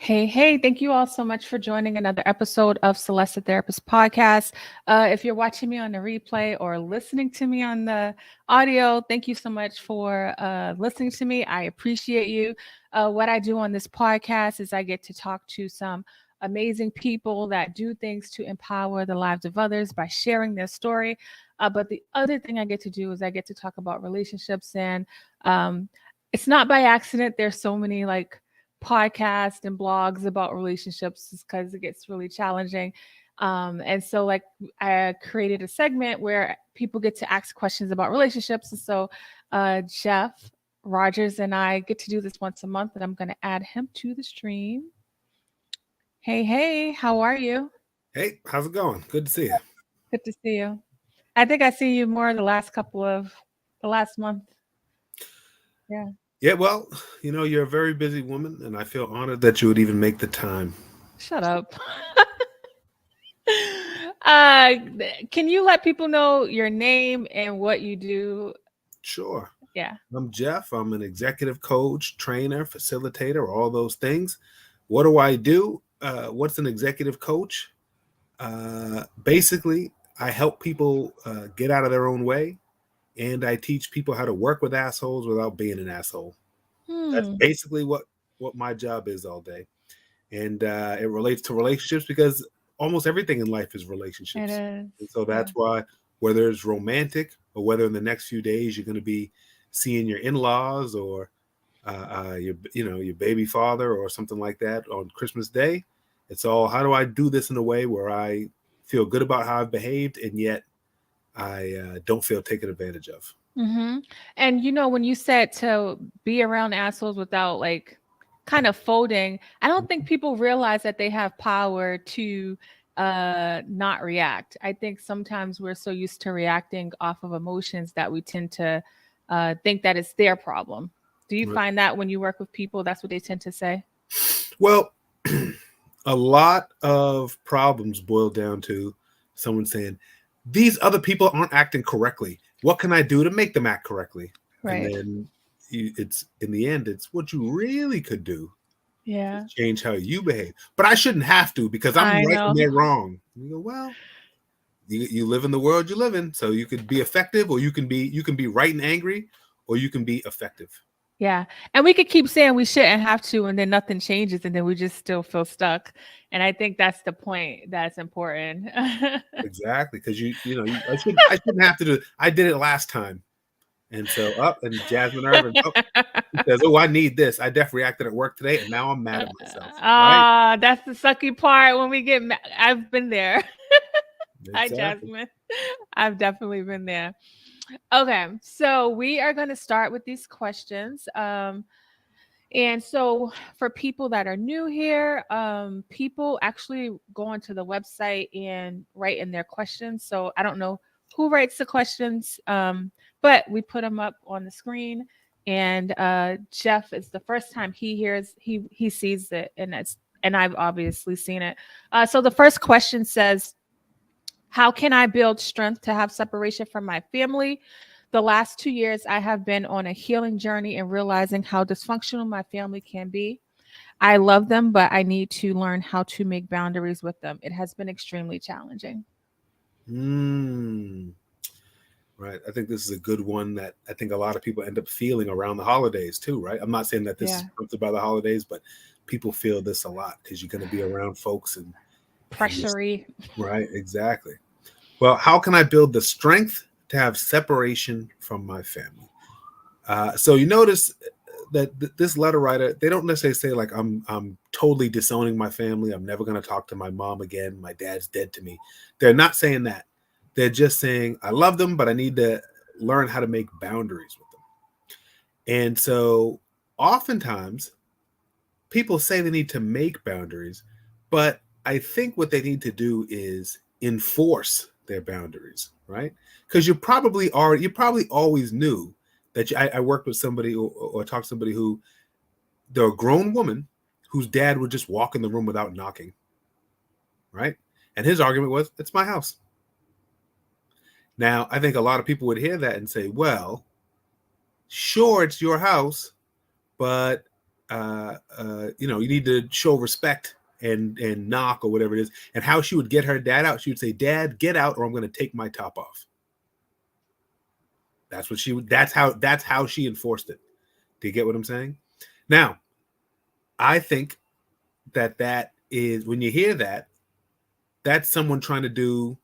Hey, thank you all so much for joining another episode of Celeste the Therapist podcast. If you're watching me on the replay or listening to me on the audio, thank you so much for listening to me. I appreciate you. What I do on this podcast is I get to talk to some amazing people that do things to empower the lives of others by sharing their story. But the other thing I get to do is I get to talk about relationships, and um, it's not by accident. There's so many podcasts and blogs about relationships because it gets really challenging. And so I created a segment where people get to ask questions about relationships. And so Jeff Rogers and I get to do this once a month, and I'm going to add him to the stream. Hey, how are you? Hey, how's it going? Good to see you. Good to see you. I think I see you more the last month. Yeah. Yeah, well, you're a very busy woman, and I feel honored that you would even make the time. Shut up. uh, can you let people know your name and what you do? Sure. Yeah. I'm Jeff. I'm an executive coach, trainer, facilitator, all those things. What do I do? What's an executive coach? Basically, I help people get out of their own way, and I teach people how to work with assholes without being an asshole. That's basically what my job is all day. And it relates to relationships because almost everything in life is relationships. It is. And so that's why, whether it's romantic or whether in the next few days you're going to be seeing your in-laws or your baby father or something like that on Christmas Day, it's all, how do I do this in a way where I feel good about how I've behaved and yet I don't feel taken advantage of. Mm-hmm. And when you said to be around assholes without kind of folding, I don't think people realize that they have power to not react. I think sometimes we're so used to reacting off of emotions that we tend to think that it's their problem. Do you find that when you work with people, that's what they tend to say? Well, a lot of problems boil down to someone saying, these other people aren't acting correctly. What can I do to make them act correctly? Right. And then it's in the end, it's what you really could do. Yeah. To change how you behave. But I shouldn't have to because I'm right and they're wrong. You go, well, you live in the world you live in, so you could be effective, or you can be right and angry, or you can be effective. Yeah. And we could keep saying we shouldn't have to, and then nothing changes, and then we just still feel stuck. And I think that's the point that's important. Exactly. Because I shouldn't have to do it. I did it last time. And so up and Jasmine Irvin says, oh, I need this. I definitely reacted at work today, and now I'm mad at myself. Right? That's the sucky part when we get mad. I've been there. Exactly. Hi, Jasmine. I've definitely been there. Okay, so we are going to start with these questions. And so for people that are new here, people actually go onto the website and write in their questions. So I don't know who writes the questions, but we put them up on the screen. And Jeff, it's the first time he sees it, and I've obviously seen it. So the first question says, how can I build strength to have separation from my family? The last 2 years, I have been on a healing journey and realizing how dysfunctional my family can be. I love them, but I need to learn how to make boundaries with them. It has been extremely challenging. Right. I think this is a good one that I think a lot of people end up feeling around the holidays too, right? I'm not saying that this is sponsored by the holidays, but people feel this a lot because you're going to be around folks and pressury. Right. Exactly. Well, how can I build the strength to have separation from my family? So you notice that this letter writer, they don't necessarily say like, I'm totally disowning my family. I'm never going to talk to my mom again. My dad's dead to me. They're not saying that. They're just saying, I love them, but I need to learn how to make boundaries with them. And so oftentimes people say they need to make boundaries, but I think what they need to do is enforce their boundaries, right? Because you probably always knew that I worked with somebody or talked to somebody who, they're a grown woman whose dad would just walk in the room without knocking, right? And his argument was, it's my house. Now, I think a lot of people would hear that and say, well, sure, it's your house, but you need to show respect and knock or whatever it is. And how she would get her dad out, she would say, "Dad, get out, or I'm going to take my top off." That's what she would. That's how she enforced it. Do you get what I'm saying? Now, I think that is, when you hear that, that's someone trying to do.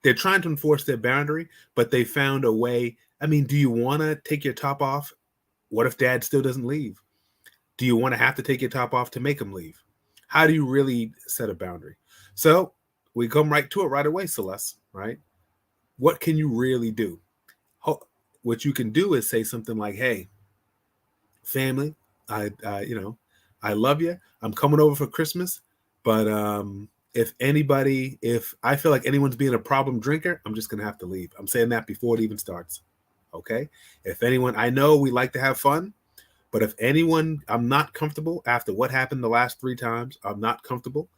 They're trying to enforce their boundary, but they found a way. I mean, do you want to take your top off? What if Dad still doesn't leave? Do you want to have to take your top off to make him leave? How do you really set a boundary? So we come right to it right away, Celeste, right? What can you really do? What you can do is say something like, "Hey, family, I love you. I'm coming over for Christmas, but if I feel like anyone's being a problem drinker, I'm just going to have to leave." I'm saying that before it even starts. Okay? If anyone, I know we like to have fun, but if anyone, I'm not comfortable after what happened the last 3 times. I'm not comfortable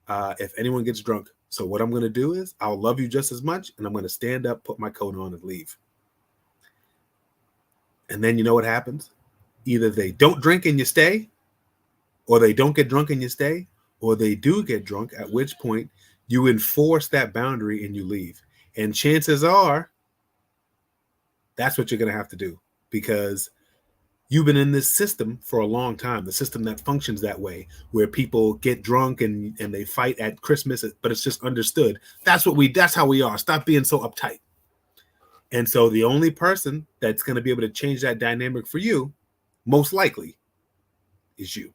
if anyone gets drunk. So what I'm going to do is I'll love you just as much, and I'm going to stand up, put my coat on, and leave. And then you know what happens? Either they don't drink and you stay, or they don't get drunk and you stay, or they do get drunk, at which point you enforce that boundary and you leave. And chances are that's what you're going to have to do, because you've been in this system for a long time, the system that functions that way, where people get drunk and they fight at Christmas, but it's just understood. That's how we are. Stop being so uptight. And so the only person that's going to be able to change that dynamic for you, most likely, is you.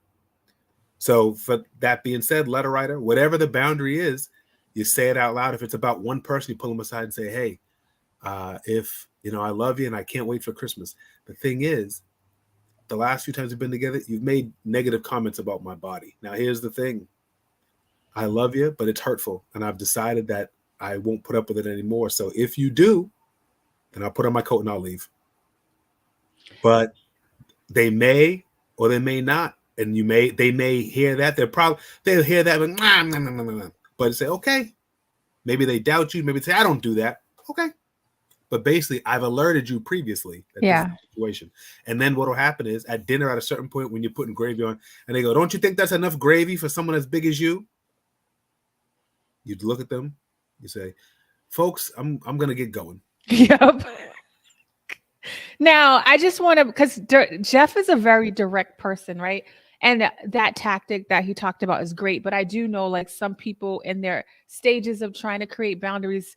So for that being said, letter writer, whatever the boundary is, you say it out loud. If it's about one person, you pull them aside and say, "Hey, if I love you and I can't wait for Christmas." The thing is, the last few times we've been together, you've made negative comments about my body. Now, here's the thing. I love you, but it's hurtful. And I've decided that I won't put up with it anymore. So if you do, then I'll put on my coat and I'll leave. But they may or they may not. And they may hear that. They'll hear that, but but say, okay, maybe they doubt you. Maybe say, "I don't do that." Okay. But basically, I've alerted you previously that this is the situation. And then what will happen is, at dinner at a certain point, when you're putting gravy on, and they go, "Don't you think that's enough gravy for someone as big as you?" You'd look at them, you say, "Folks, I'm going to get going." Yep. Now, I just want to, because Jeff is a very direct person, right? And that tactic that he talked about is great. But I do know, like, some people in their stages of trying to create boundaries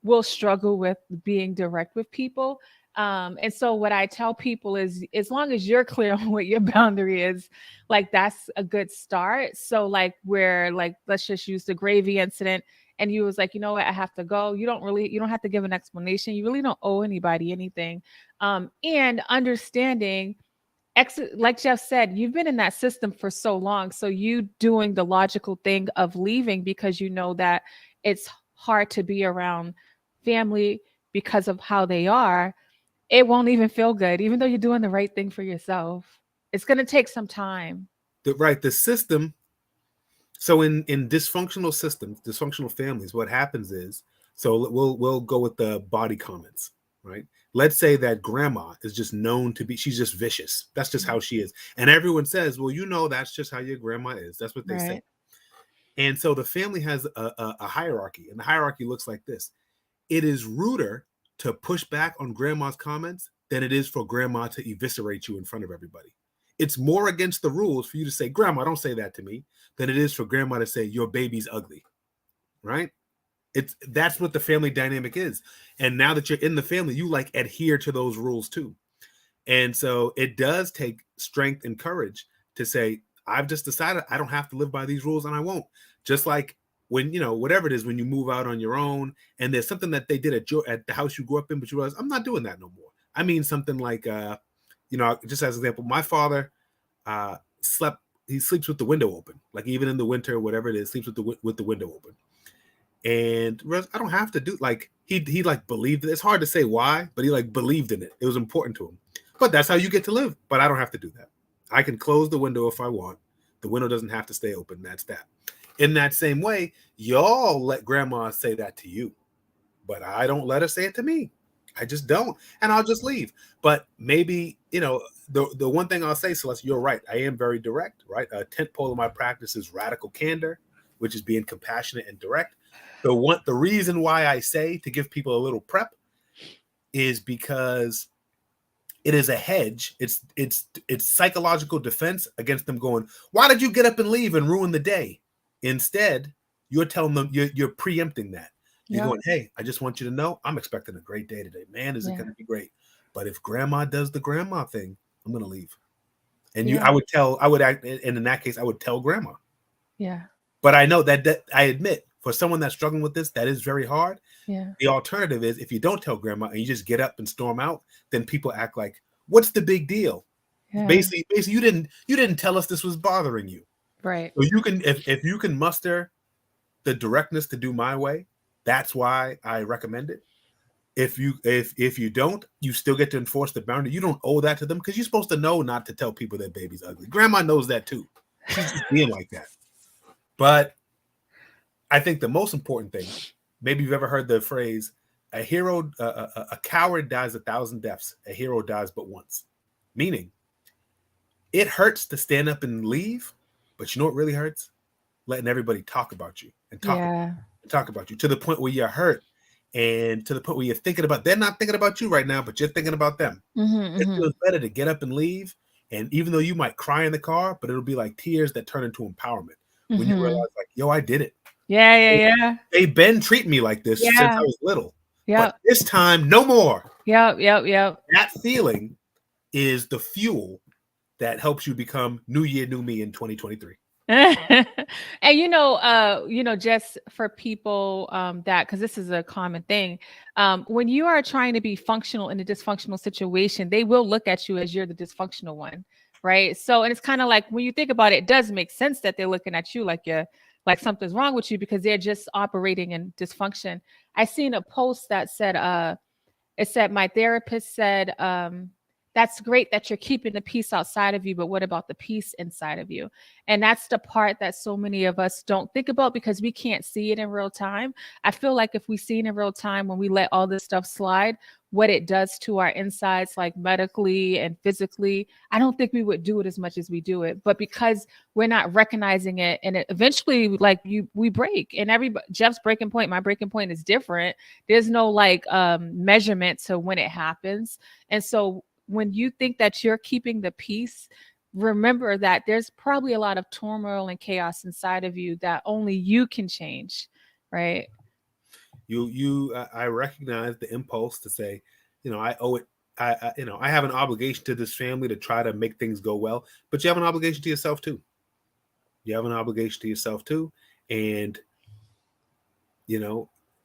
will struggle with being direct with people. And so what I tell people is, as long as you're clear on what your boundary is, like, that's a good start. So like, let's just use the gravy incident. And you was like, "You know what, I have to go." You don't have to give an explanation. You really don't owe anybody anything. And understanding, like Jeff said, you've been in that system for so long. So you doing the logical thing of leaving, because you know that it's hard to be around family because of how they are. It won't even feel good, even though you're doing the right thing for yourself. It's going to take some time. The system. So in dysfunctional systems, dysfunctional families, what happens is, so we'll go with the body comments, right? Let's say that grandma is just known to be, she's just vicious. That's just how she is. And everyone says, "Well, that's just how your grandma is." That's what they say. And so the family has a hierarchy, and the hierarchy looks like this. It is ruder to push back on grandma's comments than it is for grandma to eviscerate you in front of everybody. It's more against the rules for you to say, "Grandma, don't say that to me," than it is for grandma to say, "Your baby's ugly," right? That's what the family dynamic is. And now that you're in the family, you like adhere to those rules too. And so it does take strength and courage to say, "I've just decided I don't have to live by these rules, and I won't." Just like when, whatever it is, when you move out on your own and there's something that they did at the house you grew up in, but you realize, "I'm not doing that no more." I mean, something like, just as an example, my father he sleeps with the window open, like even in the winter, whatever it is, sleeps with the window open. And I don't have to do, like, he like believed it. It's hard to say why, but he like believed in it. It was important to him. But that's how you get to live. But I don't have to do that. I can close the window if I want. The window doesn't have to stay open. That's that. In that same way, y'all let grandma say that to you, but I don't let her say it to me. I just don't, and I'll just leave. But maybe, the one thing I'll say, Celeste, you're right. I am very direct, right? A tent pole of my practice is radical candor, which is being compassionate and direct. The reason why I say to give people a little prep is because it is a hedge. It's psychological defense against them going, why did you get up and leave and ruin the day? Instead, you're telling them, you're preempting that. You're going, hey, I just want you to know I'm expecting a great day today. Man, is it going to be great? But if grandma does the grandma thing, I'm going to leave. And I would act, and in that case, I would tell grandma. Yeah. But I know that I admit, for someone that's struggling with this, that is very hard. Yeah. The alternative is if you don't tell grandma and you just get up and storm out, then people act like, what's the big deal? Yeah. Basically, you didn't tell us this was bothering you. Right. So you can, if you can muster the directness to do my way, that's why I recommend it. If you don't, you still get to enforce the boundary. You don't owe that to them because you're supposed to know not to tell people their baby's ugly. Grandma knows that too. She's just being like that. But I think the most important thing, maybe you've ever heard the phrase, a coward dies 1,000 deaths. A hero dies but once. Meaning, it hurts to stand up and leave, but you know what really hurts? Letting everybody talk about you and talk about you to the point where you're hurt and to the point where you're thinking about, they're not thinking about you right now, but you're thinking about them. It feels better to get up and leave. And even though you might cry in the car, but it'll be like tears that turn into empowerment when you realize, like, yo, I did it. Yeah. They've been treating me like this since I was little. Yeah. But this time, no more. Yep. That feeling is the fuel that helps you become New Year, New Me in 2023. And just for people that, because this is a common thing, when you are trying to be functional in a dysfunctional situation, they will look at you as you're the dysfunctional one, right? So, and it's kind of like when you think about it, it does make sense that they're looking at you like something's wrong with you because they're just operating in dysfunction. I seen a post that said, it said, my therapist said, that's great that you're keeping the peace outside of you, but what about the peace inside of you? And that's the part that so many of us don't think about because we can't see it in real time. I feel like if we see it in real time, when we let all this stuff slide, what it does to our insides, like medically and physically, I don't think we would do it as much as we do it. But because we're not recognizing it, and it eventually, we break. And Jeff's breaking point, my breaking point is different. There's no measurement to when it happens. And so when you think that you're keeping the peace, remember that there's probably a lot of turmoil and chaos inside of you that only you can change, right? I recognize the impulse to say, I owe it. I have an obligation to this family to try to make things go well, but you have an obligation to yourself too. And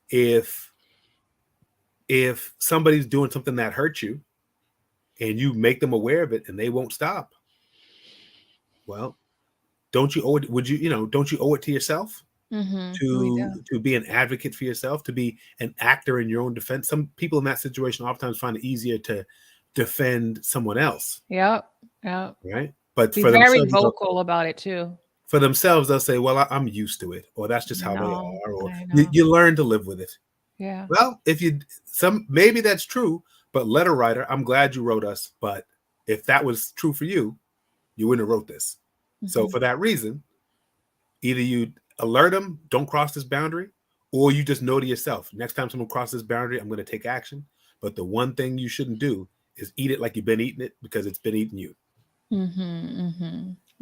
if somebody's doing something that hurts you and you make them aware of it and they won't stop, well, don't you owe it? Don't you owe it to yourself? To be an advocate for yourself, to be an actor in your own defense. Some people in that situation oftentimes find it easier to defend someone else. Yep. Right. But be very vocal about it too. For themselves, they'll say, well, I'm used to it, or that's just how they are, or you learn to live with it. Yeah. Well, maybe that's true, but letter writer, I'm glad you wrote us. But if that was true for you, you wouldn't have wrote this. So for that reason, either you alert them, don't cross this boundary, or you just know to yourself, next time someone crosses this boundary, I'm going to take action. But the one thing you shouldn't do is eat it like you've been eating it, because it's been eating you.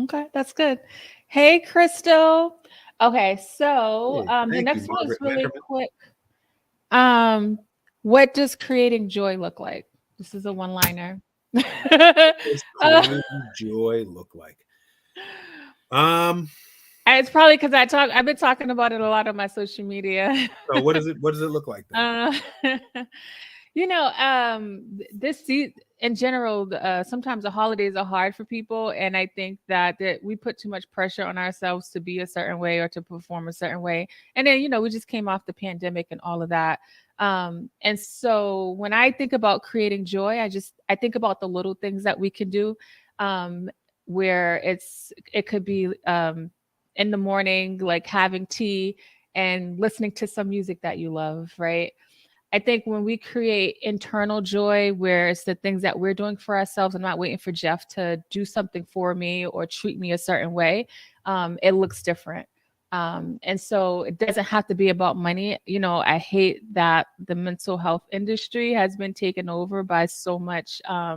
Okay, that's good. Hey, Crystal. Okay, so the next one is really quick. What does creating joy look like? This is a one-liner. What does creating joy look like? It's probably because I've been talking about it a lot on my social media. So what does it look like then? This in general, sometimes the holidays are hard for people, and I think that we put too much pressure on ourselves to be a certain way or to perform a certain way. And then we just came off the pandemic and all of that. And so when I think about creating joy, I think about the little things that we can do, where it could be in the morning, like having tea and listening to some music that you love, right? I think when we create internal joy, where it's the things that we're doing for ourselves, I'm not waiting for Jeff to do something for me or treat me a certain way. It looks different. And so it doesn't have to be about money. You know, I hate that the mental health industry has been taken over by so much, I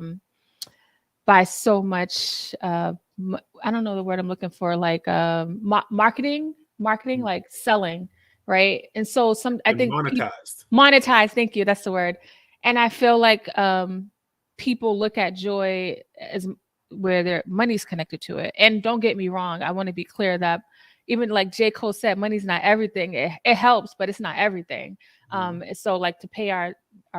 don't know the word I'm looking for, like marketing, like selling, right? And so I And think monetized. monetize, thank you, that's the word. And I feel like people look at joy as where their money's connected to it. And don't get me wrong, I want to be clear that even like J. Cole said, money's not everything. It helps, but it's not everything. So like to pay our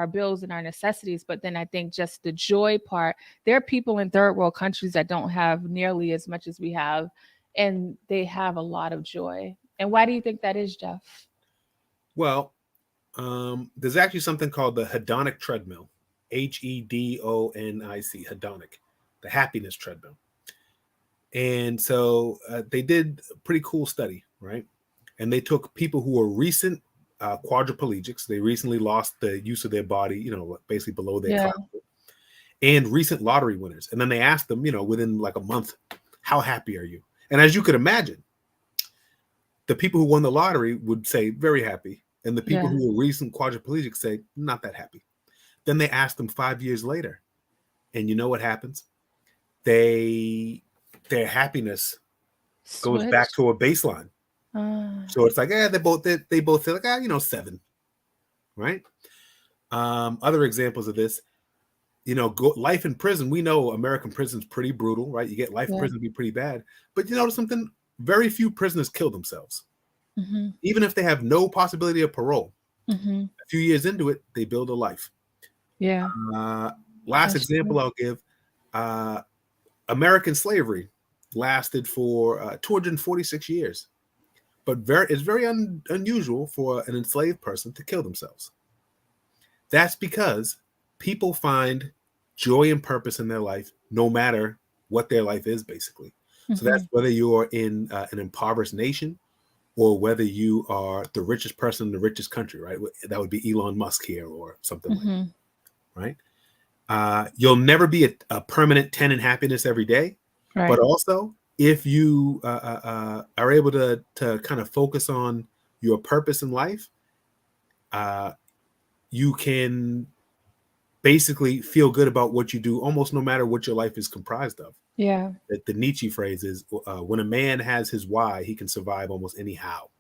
bills and our necessities, but then I think just the joy part, there are people in third world countries that don't have nearly as much as we have, and they have a lot of joy. And why do you think that is, Jeff? Well, there's actually something called the hedonic treadmill, hedonic, hedonic, the happiness treadmill. And so they did a pretty cool study, right? And they took people who were recent quadriplegics. They recently lost the use of their body, you know, basically below their clavicle, and recent lottery winners. And then they asked them, you know, within like a month, how happy are you? And as you could imagine, the people who won the lottery would say very happy. And the people who were recent quadriplegics say not that happy. Then they asked them 5 years later. And you know what happens? Their happiness goes back to a baseline. So it's like, they both feel like, you know, 7, right? Other examples of this, you know, life in prison. We know American prison's pretty brutal, right? You get life in prison be pretty bad. But you know something? Very few prisoners kill themselves. Even if they have no possibility of parole. A few years into it, they build a life. Last example I'll give, American slavery lasted for 246 years. But it's very unusual for an enslaved person to kill themselves. That's because people find joy and purpose in their life, no matter what their life is, basically. So that's whether you're in an impoverished nation or whether you are the richest person in the richest country, right? That would be Elon Musk here or something like that, right? You'll never be a permanent 10 in happiness every day, but also if you are able to kind of focus on your purpose in life, you can basically feel good about what you do almost no matter what your life is comprised of. The Nietzsche phrase is, when a man has his why, he can survive almost any how.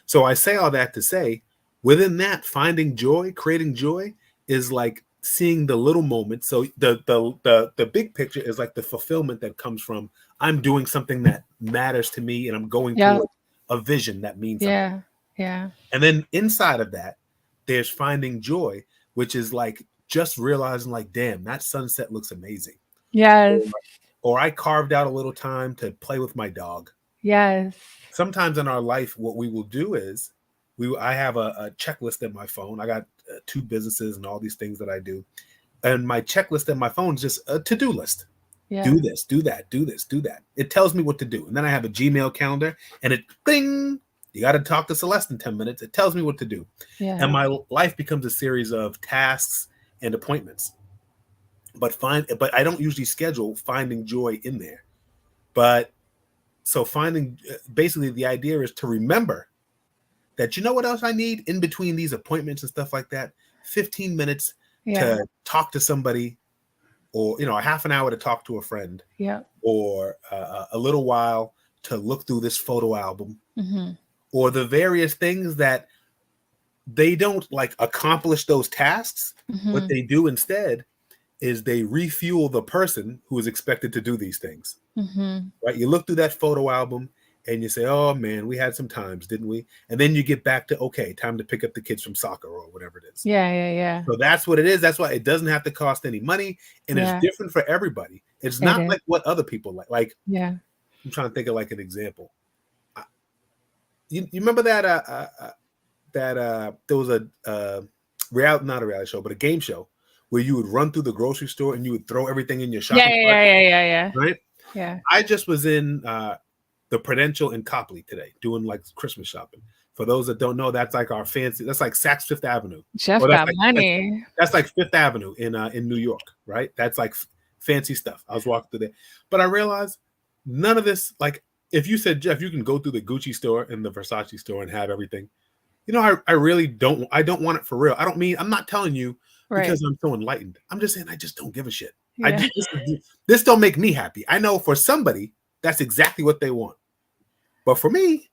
So I say all that to say, within that, finding joy, creating joy is like seeing the little moments. So the big picture is like the fulfillment that comes from, I'm doing something that matters to me and I'm going towards a vision that means something. And then inside of that, there's finding joy, which is like just realizing like, damn, that sunset looks amazing. Or I carved out a little time to play with my dog. Sometimes in our life, what we will do is I have a checklist in my phone. I got 2 businesses and all these things that I do. And my checklist in my phone is just a to-do list. Do this, do that, do this, do that. It tells me what to do. And then I have a Gmail calendar and it bing, you got to talk to Celeste in 10 minutes. It tells me what to do. And my life becomes a series of tasks and appointments. But I don't usually schedule finding joy in there. But so basically the idea is to remember that, you know what else I need in between these appointments and stuff like that? 15 minutes to talk to somebody, or, you know, a half an hour to talk to a friend, or a little while to look through this photo album, or the various things that they don't like accomplish those tasks. What they do instead is they refuel the person who is expected to do these things. Right? You look through that photo album and you say, oh man, we had some times, didn't we? And then you get back to, okay, time to pick up the kids from soccer or whatever it is. So that's what it is. That's why it doesn't have to cost any money, and it's different for everybody. It's not like what other people like. Like, I'm trying to think of like an example. You remember that there was a not a reality show, but a game show where you would run through the grocery store and you would throw everything in your shopping cart. Right? I just was in the Prudential in Copley today doing like Christmas shopping. For those that don't know, that's like our fancy. That's like Saks Fifth Avenue, Jeff or that's got like money. that's like Fifth Avenue in New York, right? That's like fancy stuff. I was walking through there, but I realized none of this. Like, if you said, Jeff, you can go through the Gucci store and the Versace store and have everything. You know, I really don't. I don't want it for real. I don't mean. I'm not telling you Right. because I'm so enlightened. I'm just saying I just don't give a shit. Yeah. This don't make me happy. I know for somebody that's exactly what they want, but for me,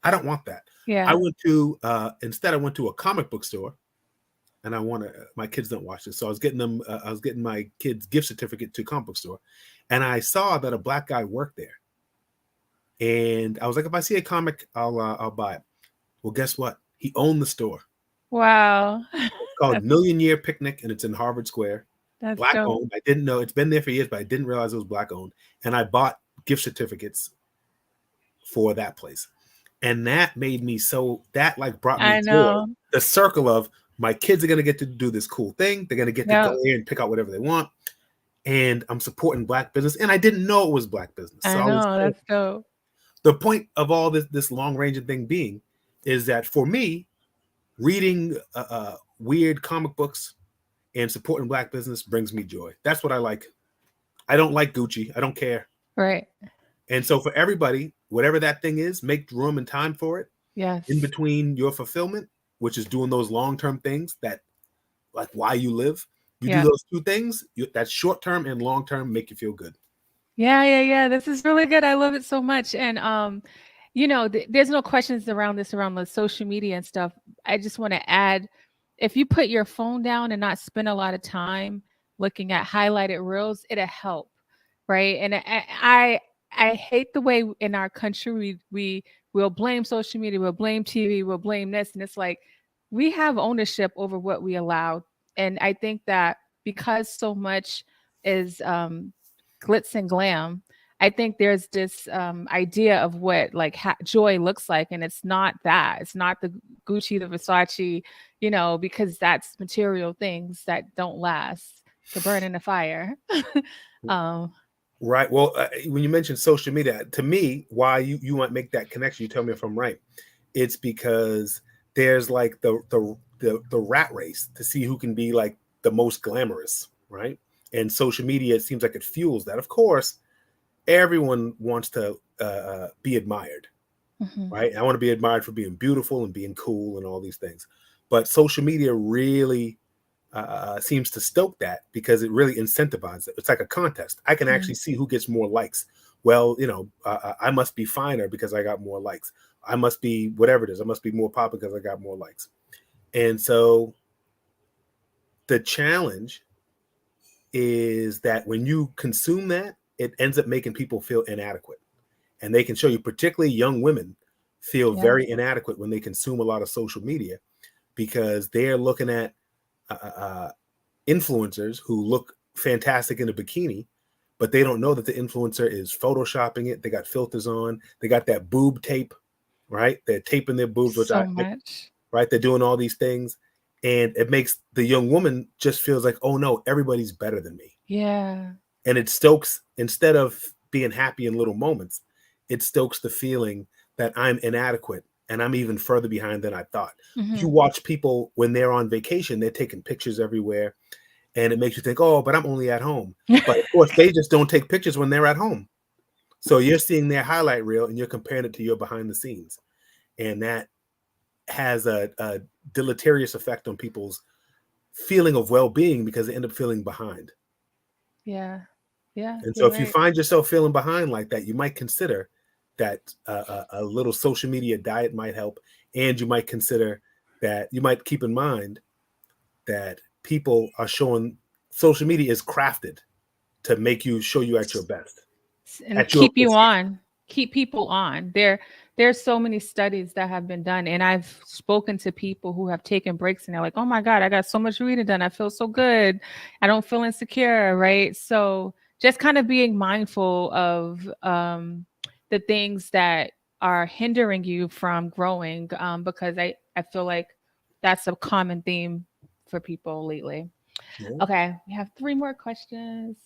I don't want that. I Yeah. went to instead. I went to a comic book store, and I want to. My kids don't watch this, so I was getting them. I was getting my kids gift certificate to a comic book store, and I saw that a black guy worked there, and I was like, if I see a comic, I'll buy it. Well, guess what? He owned the store. Wow. It's called Million Year Picnic, and it's in Harvard Square. That's Black dope. owned. I didn't know. It's been there for years, but I didn't realize it was black owned. And I bought gift certificates for that place. And that made me so, that like brought me I joy. know. The circle of my kids are going to get to do this cool thing. They're going to get to Yep. go in and pick out whatever they want. And I'm supporting black business. And I didn't know it was black business. So I know. That's dope. the point of all this long ranging thing being is that for me, reading weird comic books and supporting black business brings me joy. That's what I like. I don't like Gucci. I don't care. Right. And so for everybody, whatever that thing is, make room and time for it. Yes. In between your fulfillment, which is doing those long-term things that, like, why you live. You do those two things. That short-term and long-term make you feel good. Yeah. This is really good. I love it so much. And there's no questions around the social media and stuff. I just want to add, if you put your phone down and not spend a lot of time looking at highlighted reels, it'll help, right? And I hate the way in our country we will blame social media, we'll blame TV, we'll blame this, and it's like we have ownership over what we allow. And I think that because so much is glitz and glam, I think there's this idea of what like joy looks like, and it's not that. It's not the Gucci, the Versace, because that's material things that don't last, to burn in the fire. Right. Well, when you mentioned social media, to me, why you might make that connection, you tell me if I'm right. It's because there's like the rat race to see who can be like the most glamorous, right? And social media, it seems like it fuels that. Of course, everyone wants to be admired, right? I want to be admired for being beautiful and being cool and all these things. But social media really seems to stoke that because it really incentivizes it. It's like a contest. I can actually see who gets more likes. Well, I must be finer because I got more likes. I must be whatever it is. I must be more popular because I got more likes. And so the challenge is that when you consume that, it ends up making people feel inadequate. And they can show you, particularly young women, feel very inadequate when they consume a lot of social media because they're looking at influencers who look fantastic in a bikini, but they don't know that the influencer is photoshopping it. They got filters on. They got that boob tape, right? They're taping their boobs, right? They're doing all these things. And it makes the young woman just feels like, oh no, everybody's better than me. Yeah. And it stokes, instead of being happy in little moments, it stokes the feeling that I'm inadequate and I'm even further behind than I thought. You watch people when they're on vacation, they're taking pictures everywhere. And it makes you think, oh, but I'm only at home. But of course, they just don't take pictures when they're at home. So you're seeing their highlight reel and you're comparing it to your behind the scenes. And that has a deleterious effect on people's feeling of well-being because they end up feeling behind. Yeah. And so if you find yourself feeling behind like that, you might consider that a little social media diet might help. And you might consider that you might keep in mind that people are showing social media is crafted to make you show you at your best. And keep you on, keep people on. There's so many studies that have been done. And I've spoken to people who have taken breaks and they're like, oh my God, I got so much reading done. I feel so good. I don't feel insecure. Right. So just kind of being mindful of the things that are hindering you from growing, because I feel like that's a common theme for people lately. Yeah. Okay, we have 3 more questions.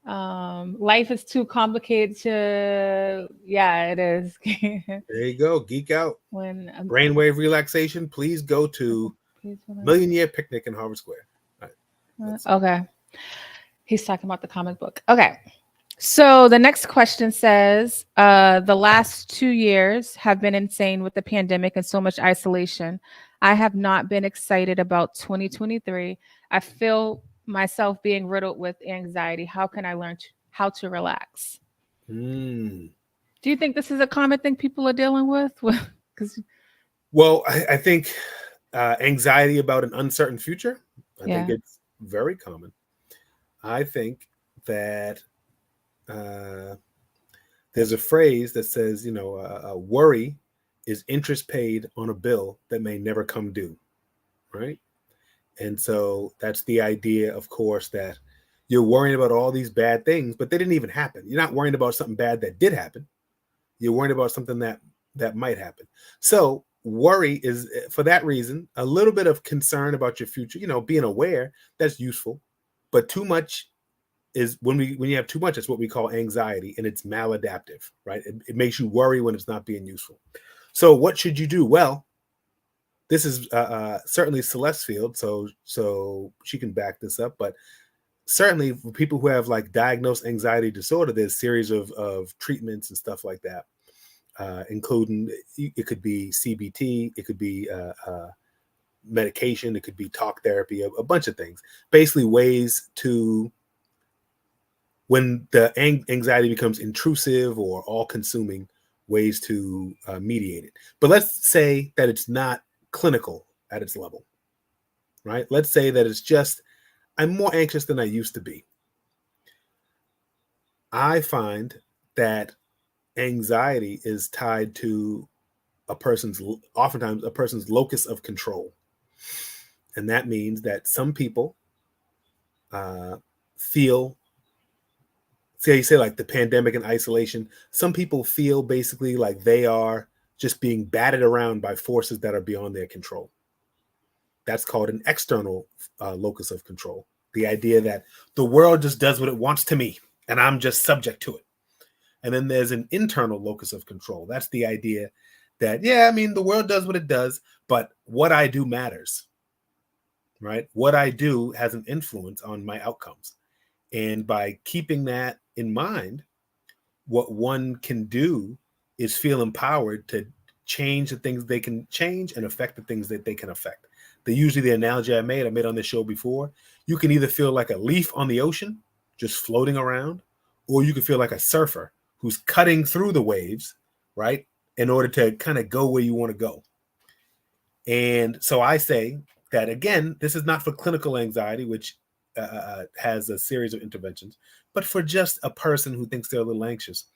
Life is too complicated to, yeah, it is. There you go. Geek out. When Brainwave relaxation. Please go to Million Year Picnic in Harvard Square. All right, okay. He's talking about the comic book. Okay. So the next question says, the last 2 years have been insane with the pandemic and so much isolation. I have not been excited about 2023. I feel myself being riddled with anxiety. How can I learn how to relax? Mm. Do you think this is a common thing people are dealing with? Well, I think anxiety about an uncertain future, I think Yeah. it's very common. I think that there's a phrase that says, worry is interest paid on a bill that may never come due, right? And so that's the idea, of course, that you're worrying about all these bad things, but they didn't even happen. You're not worrying about something bad that did happen. You're worrying about something that might happen. So worry is, for that reason, a little bit of concern about your future, being aware, that's useful. But too much is when you have too much, it's what we call anxiety, and it's maladaptive, right? It makes you worry when it's not being useful. So what should you do? Well, this is certainly Celeste's field, so she can back this up. But certainly for people who have like diagnosed anxiety disorder, there's a series of treatments and stuff like that, including it could be CBT, it could be medication, it could be talk therapy, a bunch of things. Basically, ways to, when the anxiety becomes intrusive or all-consuming, ways to mediate it. But let's say that it's not clinical at its level, right? Let's say that it's just, I'm more anxious than I used to be. I find that anxiety is tied to oftentimes a person's locus of control. And that means that some people feel, say like the pandemic and isolation, some people feel basically like they are just being batted around by forces that are beyond their control. That's called an external locus of control. The idea that the world just does what it wants to me and I'm just subject to it. And then there's an internal locus of control. That's the idea that, the world does what it does, but what I do matters, right? What I do has an influence on my outcomes. And by keeping that in mind, what one can do is feel empowered to change the things they can change and affect the things that they can affect. Usually the analogy I made on this show before, you can either feel like a leaf on the ocean, just floating around, or you can feel like a surfer who's cutting through the waves, right, in order to kind of go where you want to go. And so I say that, again, this is not for clinical anxiety, which has a series of interventions, but for just a person who thinks they're a little anxious.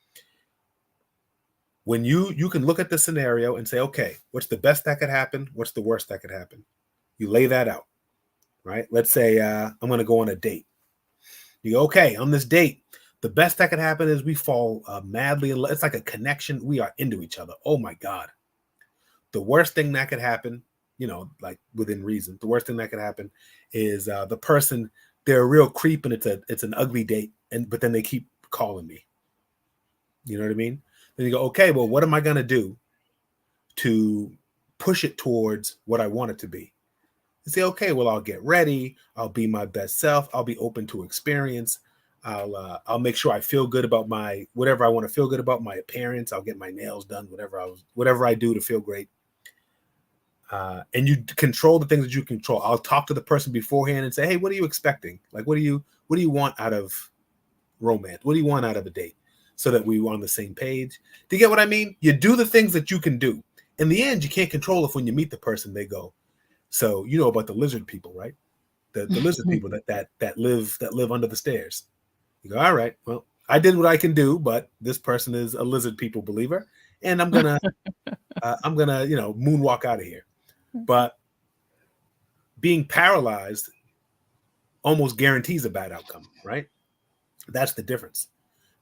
When you can look at the scenario and say, okay, what's the best that could happen? What's the worst that could happen? You lay that out, right? Let's say I'm going to go on a date. You go, okay, on this date, the best that could happen is we fall madly in love. It's like a connection. We are into each other. Oh my God. The worst thing that could happen, like within reason, the worst thing that could happen is the person, they're a real creep and it's an ugly date. But then they keep calling me. You know what I mean? Then you go, okay, well, what am I going to do to push it towards what I want it to be? You say, okay, well, I'll get ready. I'll be my best self. I'll be open to experience. I'll make sure I feel good about whatever I want to feel good about, my appearance. I'll get my nails done, whatever I do to feel great. And you control the things that you control. I'll talk to the person beforehand and say, hey, what are you expecting? Like, what do you want out of romance? What do you want out of a date? So that we were on the same page. Do you get what I mean? You do the things that you can do. In the end, you can't control if when you meet the person, they go, so you know about the lizard people, right? The lizard people that live under the stairs. You go, all right, well, I did what I can do, but this person is a lizard people believer, and I'm gonna moonwalk out of here. But being paralyzed almost guarantees a bad outcome, right? That's the difference.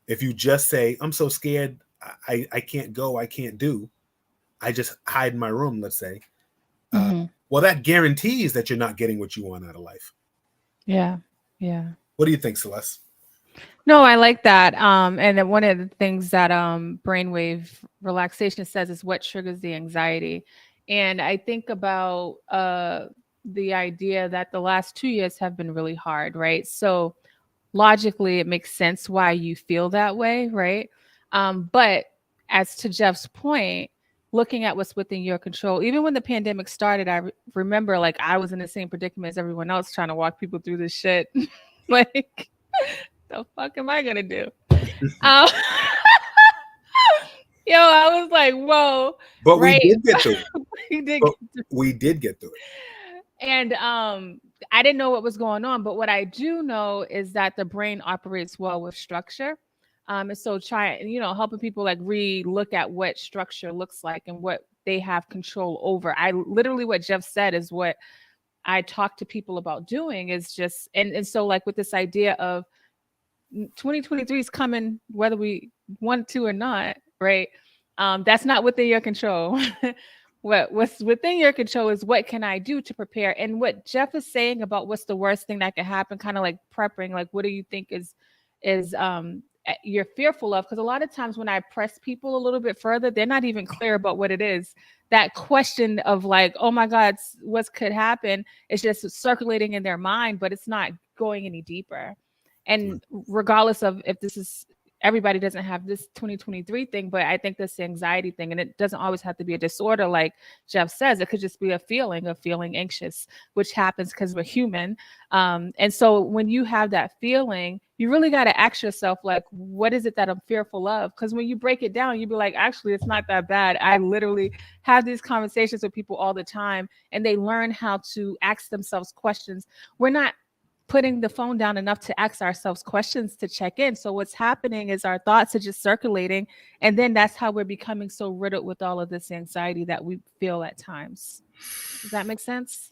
If you just say, I'm so scared, I can't go, I can't do, I just hide in my room, let's say. Well, that guarantees that you're not getting what you want out of life. Yeah. Yeah. What do you think, Celeste? No, I like that. And then one of the things that brainwave relaxation says is what triggers the anxiety. And I think about the idea that the last 2 years have been really hard, right? So logically, it makes sense why you feel that way, right? But as to Jeff's point, looking at what's within your control, even when the pandemic started, remember like I was in the same predicament as everyone else trying to walk people through this shit. Like, the fuck am I gonna do? Um, yo, I was like, whoa, But we right? did get through it. We did But get through. we did get through it. And I didn't know what was going on, but what I do know is that the brain operates well with structure. And so helping people like re-look at what structure looks like and what they have control over. I literally what Jeff said is what I talk to people about doing is just and so like with this idea of 2023 is coming whether we want to or not, right? That's not within your control. What's within your control is what can I do to prepare? And what Jeff is saying about what's the worst thing that could happen, kind of like prepping, like what do you think is you're fearful of? Because a lot of times when I press people a little bit further, they're not even clear about what it is. That question of like, oh my God, what could happen is just circulating in their mind, but it's not going any deeper. And regardless of if this is everybody doesn't have this 2023 thing, but I think this anxiety thing, and it doesn't always have to be a disorder like Jeff says. It could just be a feeling of feeling anxious, which happens because we're human. And so when you have that feeling, you really got to ask yourself, like, what is it that I'm fearful of? Because when you break it down, you'd be like, actually, it's not that bad. I literally have these conversations with people all the time, and they learn how to ask themselves questions. We're not putting the phone down enough to ask ourselves questions to check in. So what's happening is our thoughts are just circulating. And then that's how we're becoming so riddled with all of this anxiety that we feel at times. Does that make sense?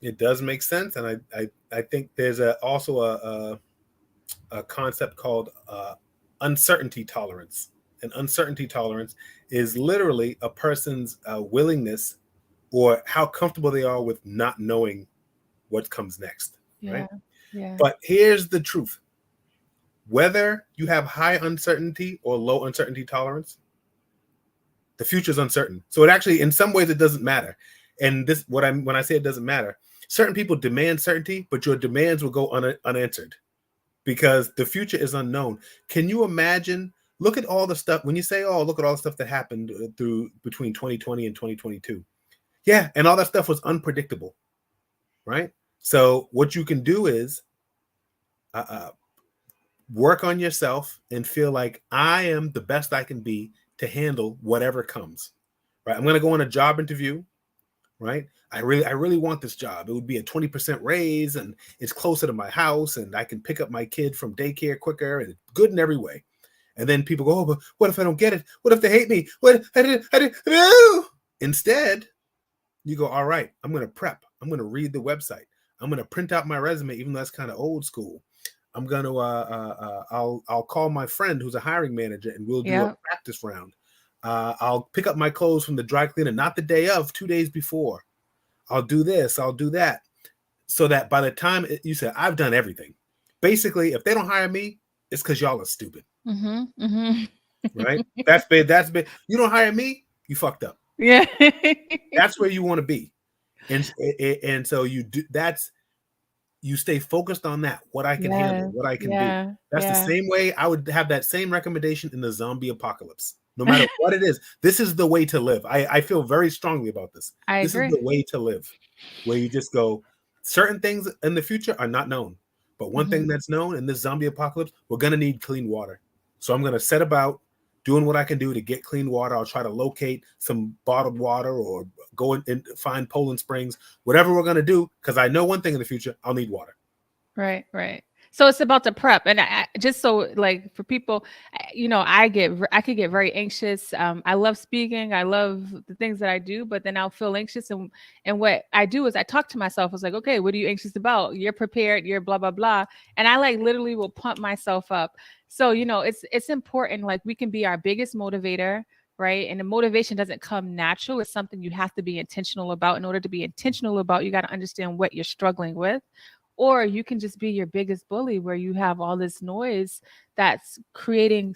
It does make sense. And I think there's also a concept called uncertainty tolerance. And uncertainty tolerance is literally a person's willingness or how comfortable they are with not knowing what comes next. Yeah. Right. Yeah. But here's the truth. Whether you have high uncertainty or low uncertainty tolerance, the future is uncertain. So it actually, in some ways, it doesn't matter. And this, when I say it doesn't matter, certain people demand certainty, but your demands will go unanswered because the future is unknown. Can you imagine? Look at all the stuff when you say, "Oh, look at all the stuff that happened between 2020 and 2022." Yeah, and all that stuff was unpredictable, right? So what you can do is work on yourself and feel like I am the best I can be to handle whatever comes, right? I'm going to go on a job interview, right? I really want this job. It would be a 20% raise and it's closer to my house and I can pick up my kid from daycare quicker and it's good in every way. And then people go, oh, but what if I don't get it? What if they hate me? What? I didn't. No. Instead, you go, all right, I'm going to prep. I'm going to read the website. I'm going to print out my resume, even though that's kind of old school. I'm going to, I'll call my friend who's a hiring manager and we'll do a practice round. I'll pick up my clothes from the dry cleaner, not the day of, 2 days before. I'll do this, I'll do that. So that by the time you say, I've done everything. Basically, if they don't hire me, it's because y'all are stupid. Mm-hmm, mm-hmm. Right? That's big. You don't hire me, you fucked up. Yeah. That's where you want to be. And so you do you stay focused on that, what I can handle, what I can do. That's the same way I would have that same recommendation in the zombie apocalypse. No matter what it is, this is the way to live. I feel very strongly about this. This is the way to live, where you just go, certain things in the future are not known. But one thing that's known in this zombie apocalypse, we're going to need clean water. So I'm going to set about doing what I can do to get clean water. I'll try to locate some bottled water or go and find Poland Springs, whatever we're going to do, because I know one thing in the future, I'll need water. Right, right. So it's about the prep. And just so like for people, I could get very anxious. I love speaking. I love the things that I do, but then I'll feel anxious. And what I do is I talk to myself. I was like, okay, what are you anxious about? You're prepared. You're blah, blah, blah. And I like literally will pump myself up. So, it's important. Like we can be our biggest motivator, right? And the motivation doesn't come natural. It's something you have to be intentional about. In order to be intentional about, you got to understand what you're struggling with. or you can just be your biggest bully, where you have all this noise that's creating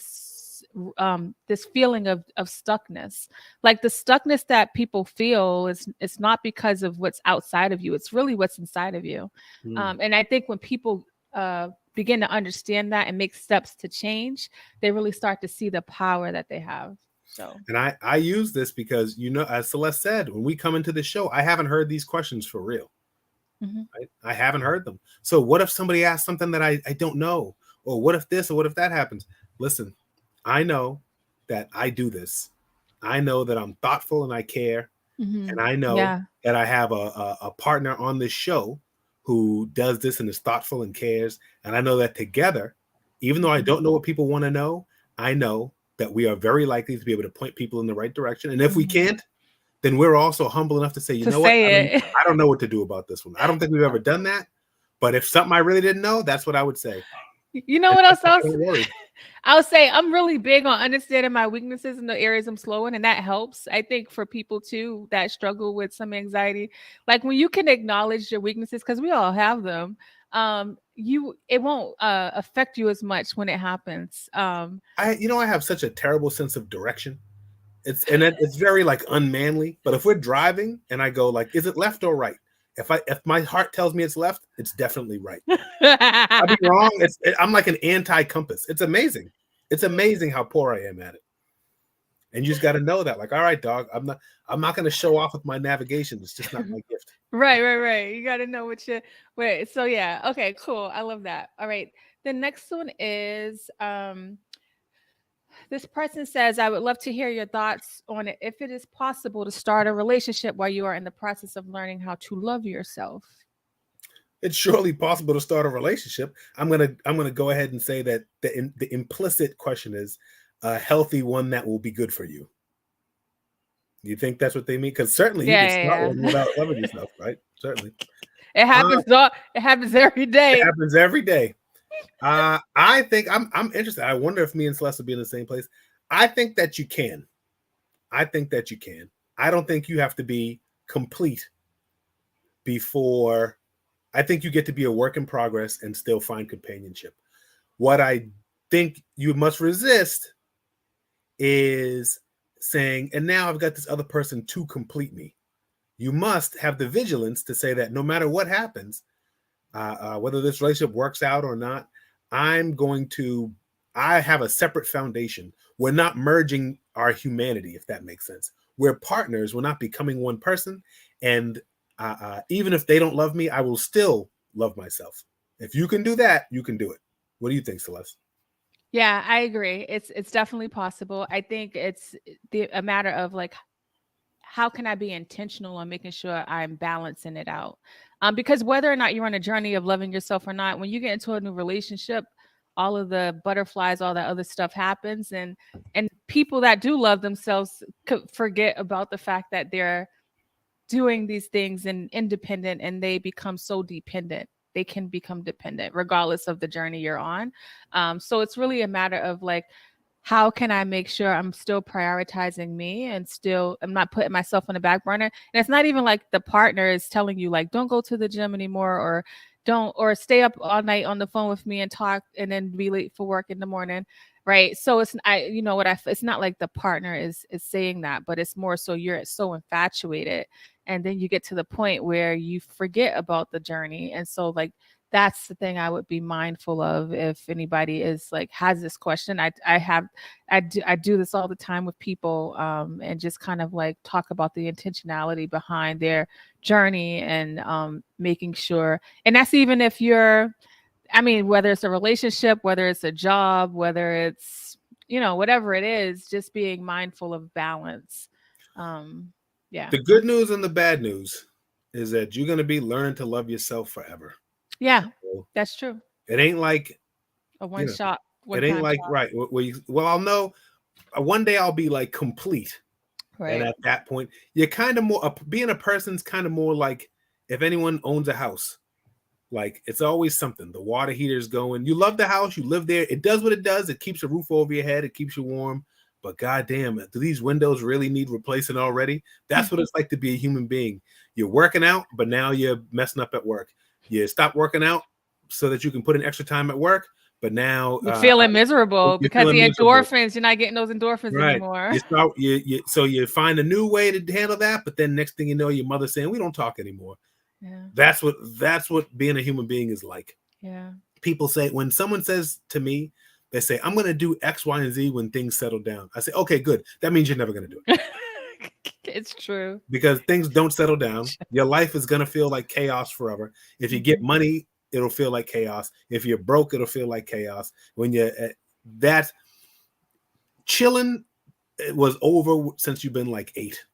this feeling of stuckness. Like the stuckness that people feel is, it's not because of what's outside of you, it's really what's inside of you. And I think when people begin to understand that and make steps to change, they really start to see the power that they have. So, and I use this because, you know, as Celeste said, when we come into the show, I haven't heard these questions for real. Right? I haven't heard them. So what if somebody asks something that I don't know? Or what if this or what if that happens? Listen, I know that I do this. I know that I'm thoughtful and I care. And I know that I have a partner on this show who does this and is thoughtful and cares. And I know that together, even though I don't know what people want to know, I know that we are very likely to be able to point people in the right direction. And if we can't, then we're also humble enough to say, you know what? I don't know what to do about this one. I don't think we've ever done that. But if something I really didn't know, that's what I would say. You know what else? I'll say I'm really big on understanding my weaknesses and the areas I'm slow in, and that helps. I think for people too that struggle with some anxiety, like when you can acknowledge your weaknesses, because we all have them, it won't affect you as much when it happens. I have such a terrible sense of direction. It's very like unmanly. But if we're driving and I go like, is it left or right? If my heart tells me it's left, it's definitely right. I'd be wrong. I'm like an anti-compass. It's amazing. It's amazing how poor I am at it. And you just got to know that, like, all right, dog, I'm not going to show off with my navigation. It's just not my gift. Right. You got to know what you wait. So yeah. Okay, cool. I love that. All right. The next one is, this person says, I would love to hear your thoughts on it. If it is possible to start a relationship while you are in the process of learning how to love yourself. It's surely possible to start a relationship. I'm gonna go ahead and say that the implicit question is a healthy one that will be good for you. Do you think that's what they mean? Because certainly you can start one without loving yourself, right? Certainly. It happens. It happens every day. It happens every day. I think I'm interested. I wonder if me and Celeste will be in the same place. I think that you can. I don't think you have to be complete before. I think you get to be a work in progress and still find companionship. What I think you must resist is saying, and now I've got this other person to complete me. You must have the vigilance to say that no matter what happens, whether this relationship works out or not, I have a separate foundation. We're not merging our humanity, if that makes sense. We're partners. We're not becoming one person. And even if they don't love me, I will still love myself. If you can do that, you can do it. What do you think, Celeste? Yeah, I agree. It's definitely possible. I think it's a matter of like, how can I be intentional on making sure I'm balancing it out? Because whether or not you're on a journey of loving yourself or not, when you get into a new relationship, all of the butterflies, all that other stuff happens, and people that do love themselves could forget about the fact that they're doing these things and independent, and they become so dependent. They can become dependent regardless of the journey you're on. So it's really a matter of like, how can I make sure I'm still prioritizing me and still I'm not putting myself on the back burner? And it's not even like the partner is telling you like, don't go to the gym anymore, or stay up all night on the phone with me and talk and then be late for work in the morning. Right. So it's not like the partner is saying that, but it's more so you're so infatuated. And then you get to the point where you forget about the journey. And so like, that's the thing I would be mindful of if anybody is like has this question. I do this all the time with people, and just kind of like talk about the intentionality behind their journey and making sure. And that's even if whether it's a relationship, whether it's a job, whether it's whatever it is, just being mindful of balance. Yeah. The good news and the bad news is that you're going to be learning to love yourself forever. Yeah, that's true. It ain't like a one shot. It ain't like shot. Right. Well, I'll know one day I'll be like complete. Right. And at that point, you're kind of more being a person's kind of more like if anyone owns a house, like it's always something. The water heater's going. You love the house. You live there. It does what it does. It keeps a roof over your head. It keeps you warm. But goddamn, do these windows really need replacing already? That's what it's like to be a human being. You're working out, but now you're messing up at work. You stop working out so that you can put in extra time at work. But now You're feeling miserable you're because feeling the miserable. endorphins, you're not getting those endorphins Right. anymore. So you find a new way to handle that, but then next thing you know, your mother's saying, we don't talk anymore. Yeah. That's what being a human being is like. Yeah. People say, when someone says to me, they say, I'm going to do X, Y, and Z when things settle down. I say, okay, good. That means you're never going to do it. It's true. Because things don't settle down. Your life is going to feel like chaos forever. If you get money, it'll feel like chaos. If you're broke, it'll feel like chaos. When you're that chilling, it was over since you've been like 8,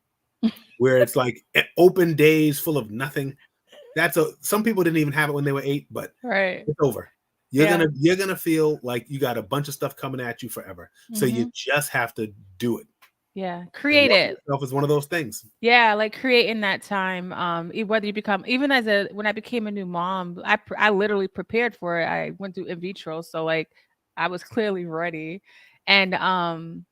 where it's like open days full of nothing. Some people didn't even have it when they were 8, but right. It's over. You're gonna feel like you got a bunch of stuff coming at you forever. So you just have to do it. Yeah, create it. Yourself is one of those things. Yeah, like creating that time. Whether you become, even when I became a new mom, I literally prepared for it. I went through in vitro, so like I was clearly ready, and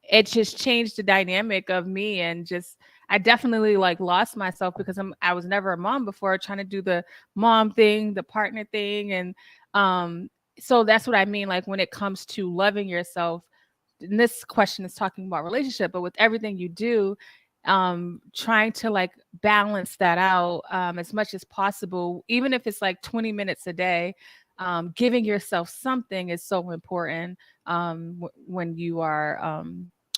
it just changed the dynamic of me, and just I definitely like lost myself because I was never a mom before, trying to do the mom thing, the partner thing, and so that's what I mean. Like when it comes to loving yourself. And this question is talking about relationship, but with everything you do, trying to like balance that out as much as possible, even if it's like 20 minutes a day, giving yourself something is so important when you are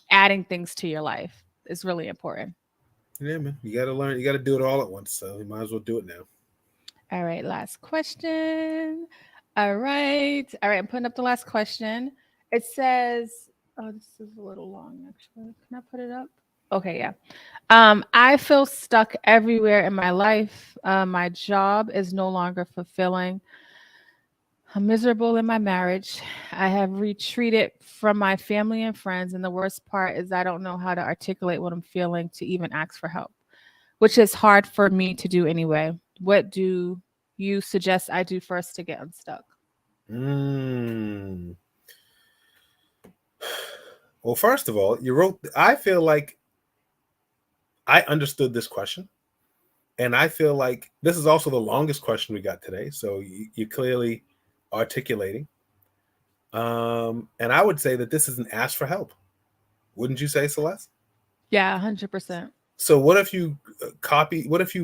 adding things to your life. It's really important. Yeah, man. You got to learn. You got to do it all at once. So you might as well do it now. All right, last question. All right. I'm putting up the last question. It says, oh, this is a little long actually. Can I put it up? Okay, yeah. I feel stuck everywhere in my life. My job is no longer fulfilling. I'm miserable in my marriage. I have retreated from my family and friends, and the worst part is I don't know how to articulate what I'm feeling to even ask for help, which is hard for me to do anyway. What do you suggest I do first to get unstuck? Well, first of all, I feel like I understood this question. And I feel like this is also the longest question we got today. So you're clearly articulating. And I would say that this is an ask for help. Wouldn't you say, Celeste? Yeah, 100%. So what if you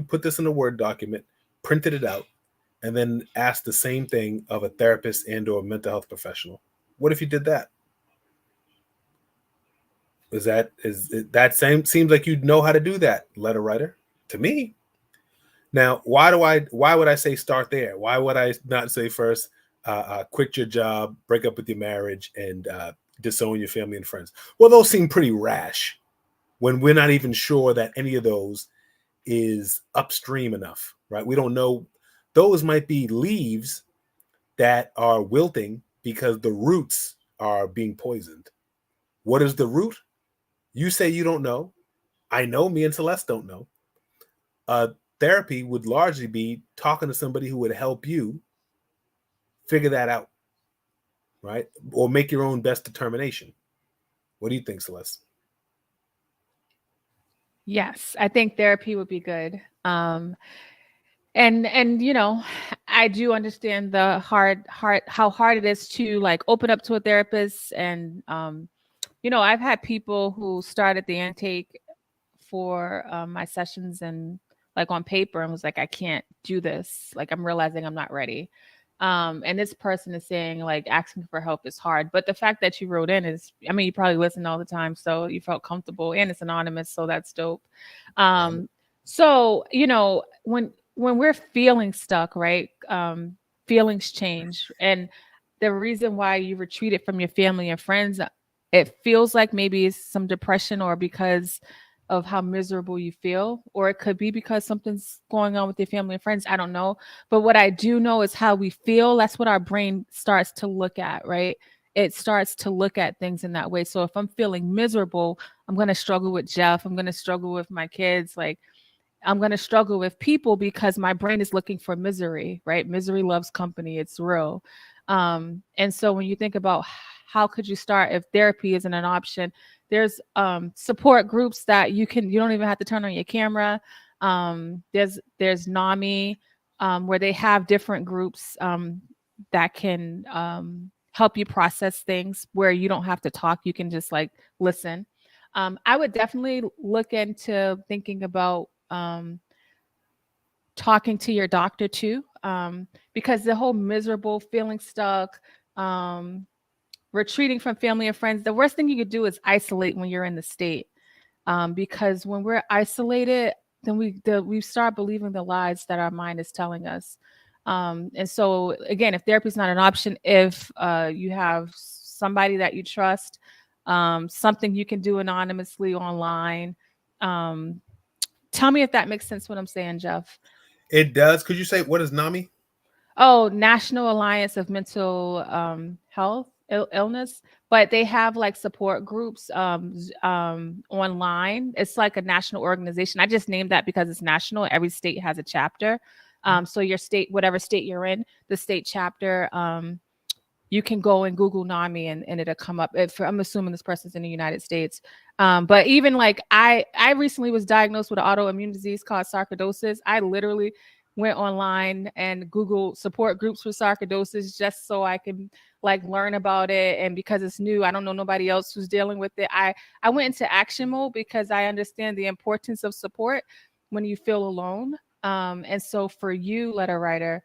put this in a Word document, printed it out, and then asked the same thing of a therapist and or a mental health professional? What if you did that? Seems like you'd know how to do that, letter writer, to me. Now, why would I say start there? Why would I not say first, quit your job, break up with your marriage, and disown your family and friends? Well, those seem pretty rash when we're not even sure that any of those is upstream enough, right? We don't know. Those might be leaves that are wilting because the roots are being poisoned. What is the root? You say you don't know. I know, me and Celeste don't know. Therapy would largely be talking to somebody who would help you figure that out, right? Or make your own best determination. What do you think, Celeste? Yes, I think therapy would be good. And I do understand the how hard it is to like open up to a therapist, and I've had people who started the intake for my sessions and like on paper and was like, I can't do this. Like I'm realizing I'm not ready. And this person is saying like asking for help is hard. But the fact that you wrote in is, I mean, you probably listen all the time, so you felt comfortable, and it's anonymous, so that's dope. So, when we're feeling stuck, right? Feelings change. And the reason why you retreated from your family and friends, it feels like maybe it's some depression or because of how miserable you feel, or it could be because something's going on with your family and friends. I don't know. But what I do know is how we feel. That's what our brain starts to look at, right? It starts to look at things in that way. So if I'm feeling miserable, I'm going to struggle with Jeff. I'm going to struggle with my kids. Like I'm going to struggle with people because my brain is looking for misery, right? Misery loves company. It's real. And so when you think about how could you start if therapy isn't an option, there's support groups that you don't even have to turn on your camera. There's NAMI. where they have different groups that can help you process things where you don't have to talk. You can just like listen. I would definitely look into thinking about talking to your doctor too, because the whole miserable, feeling stuck, retreating from family and friends, the worst thing you could do is isolate when you're in the state. Because when we're isolated, then we start believing the lies that our mind is telling us. And so again, if therapy is not an option, if you have somebody that you trust, something you can do anonymously online. Tell me if that makes sense what I'm saying, Jeff. It does. Could you say what is NAMI? Oh, National Alliance of Mental Health Illness, but they have like support groups online. It's like a national organization. I just named that because it's national. Every state has a chapter. So your state, whatever state you're in, the state chapter, you can go and Google NAMI and it'll come up. If I'm assuming this person's in the United States. But even like I recently was diagnosed with an autoimmune disease called sarcoidosis. I literally went online and Google support groups for sarcoidosis just so I can like learn about it. And because it's new, I don't know nobody else who's dealing with it. I went into action mode because I understand the importance of support when you feel alone. And so for you, letter writer,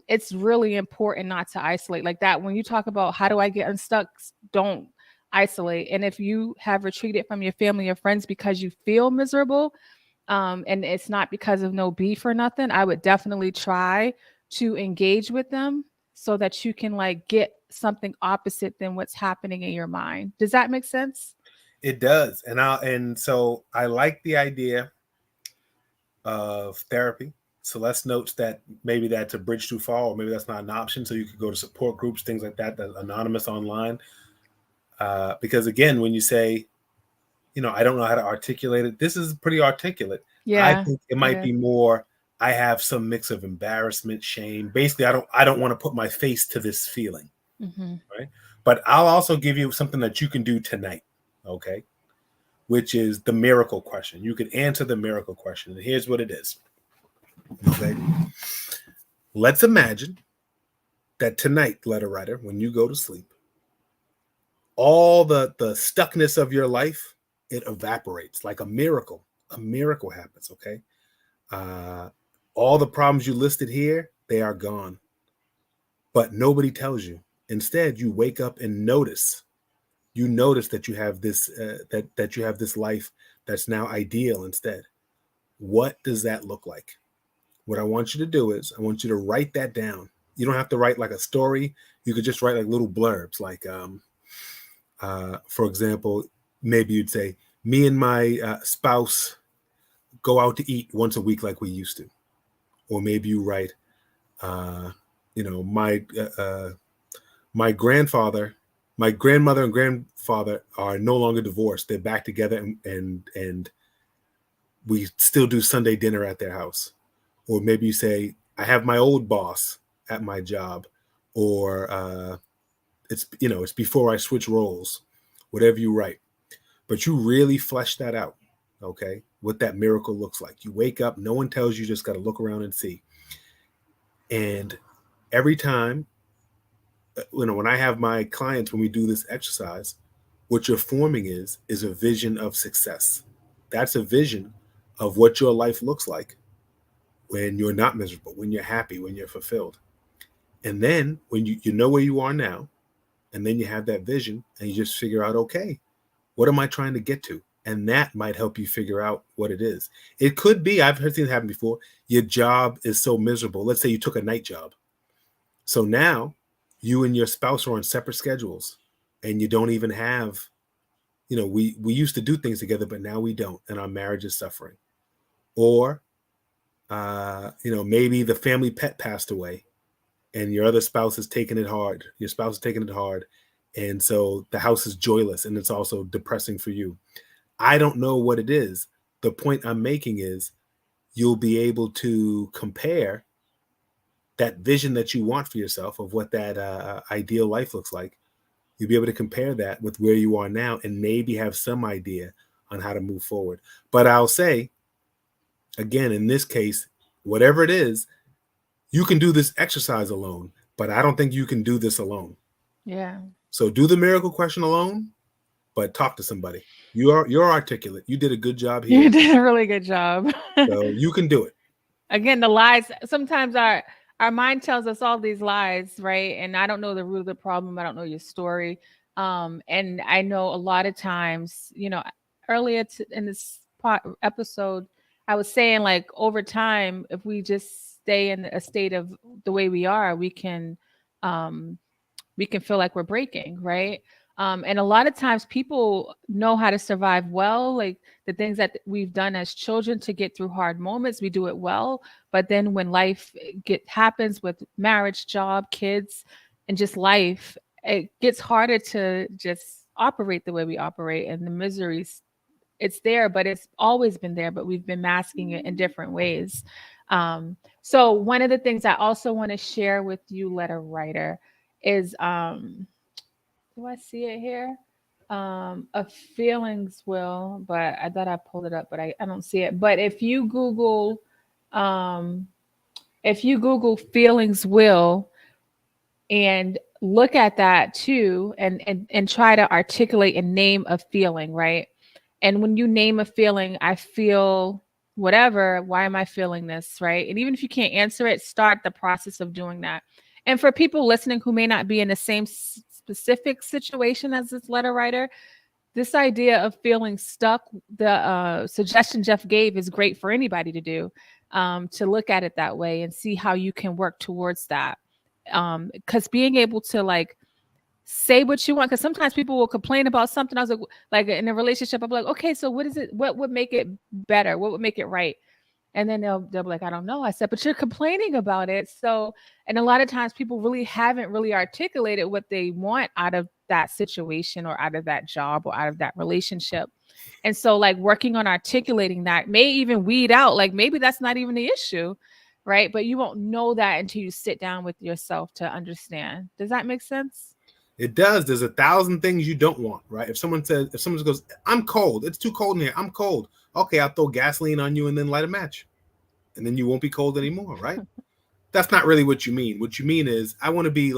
it's really important not to isolate like that. When you talk about how do I get unstuck, don't isolate. And if you have retreated from your family or friends because you feel miserable, and it's not because of no beef or nothing, I would definitely try to engage with them so that you can like get something opposite than what's happening in your mind. Does that make sense? It does. And so I like the idea of therapy. Celeste notes that maybe that's a bridge too far, or maybe that's not an option. So you could go to support groups, things like that, that's anonymous online. Because again, when you say, I don't know how to articulate it, this is pretty articulate. I Yeah. think it might be more, I have some mix of embarrassment, shame. Basically, I don't want to put my face to this feeling. Right. But I'll also give you something that you can do tonight. Okay. Which is the miracle question. You can answer the miracle question. And here's what it is. Okay. Let's imagine that tonight, letter writer, when you go to sleep, all the stuckness of your life, it evaporates like a miracle. A miracle happens. Okay. All the problems you listed here, they are gone. But nobody tells you. Instead, you wake up and notice. You notice that you have this that you have this life that's now ideal instead. What does that look like? What I want you to do is I want you to write that down. You don't have to write like a story. You could just write like little blurbs. Like, for example, maybe you'd say, me and my spouse go out to eat once a week like we used to. Or maybe you write, my grandfather, my grandmother and grandfather are no longer divorced. They're back together and we still do Sunday dinner at their house. Or maybe you say, I have my old boss at my job, or it's before I switch roles, whatever you write. But you really flesh that out, okay? What that miracle looks like. You wake up, no one tells you, just got to look around and see. And every time, when I have my clients, when we do this exercise, what you're forming is a vision of success. That's a vision of what your life looks like when you're not miserable, when you're happy, when you're fulfilled. And then when you know where you are now, and then you have that vision and you just figure out, okay, what am I trying to get to? And that might help you figure out what it is. It could be, I've heard things happen before, your job is so miserable. Let's say you took a night job. So now you and your spouse are on separate schedules and you don't even have, we used to do things together, but now we don't. And our marriage is suffering. Or, maybe the family pet passed away and your other spouse is taking it hard. Your spouse is taking it hard. And so the house is joyless and it's also depressing for you. I don't know what it is. The point I'm making is you'll be able to compare that vision that you want for yourself of what that ideal life looks like. You'll be able to compare that with where you are now and maybe have some idea on how to move forward. But I'll say, again, in this case, whatever it is, You can do this exercise alone, but I don't think you can do this alone. Yeah. So do the miracle question alone, but talk to somebody. You're articulate. You did a good job You here. did a really good job. So you can do it. Again, the lies, sometimes our mind tells us all these lies, right? And I don't know the root of the problem. I don't know your story. And I know a lot of times, earlier in this episode, I was saying like over time, if we just stay in a state of the way we are, um, we can feel like we're breaking, right? And a lot of times people know how to survive well, like the things that we've done as children to get through hard moments, we do it well. But then when life happens with marriage, job, kids, and just life, it gets harder to just operate the way we operate, and the miseries, it's there, but it's always been there, but we've been masking it in different ways. So one of the things I also want to share with you, letter writer, is do I see it here? A feelings will, but I thought I pulled it up, but I don't see it. But um if you Google feelings will and look at that too, and try to articulate and name a feeling, right? And when you name a feeling, I feel whatever, why am I feeling this, right? And even if you can't answer it, start the process of doing that. And for people listening who may not be in the same specific situation as this letter writer, this idea of feeling stuck, the suggestion Jeff gave is great for anybody to do, to look at it that way and see how you can work towards that. Because being able to like say what you want, because sometimes people will complain about something. I was like in a relationship, I'm like, okay, so what is it? What would make it better? What would make it right? And then they'll be like, I don't know. I said, but you're complaining about it. So, and a lot of times people really haven't really articulated what they want out of that situation or out of that job or out of that relationship. And so like working on articulating that may even weed out, like maybe that's not even the issue, right? But you won't know that until you sit down with yourself to understand. Does that make sense? It does. There's 1,000 things you don't want, right? If someone goes, I'm cold, it's too cold in here, I'm cold. Okay, I'll throw gasoline on you and then light a match. And then you won't be cold anymore, right? That's not really what you mean. What you mean is I want to be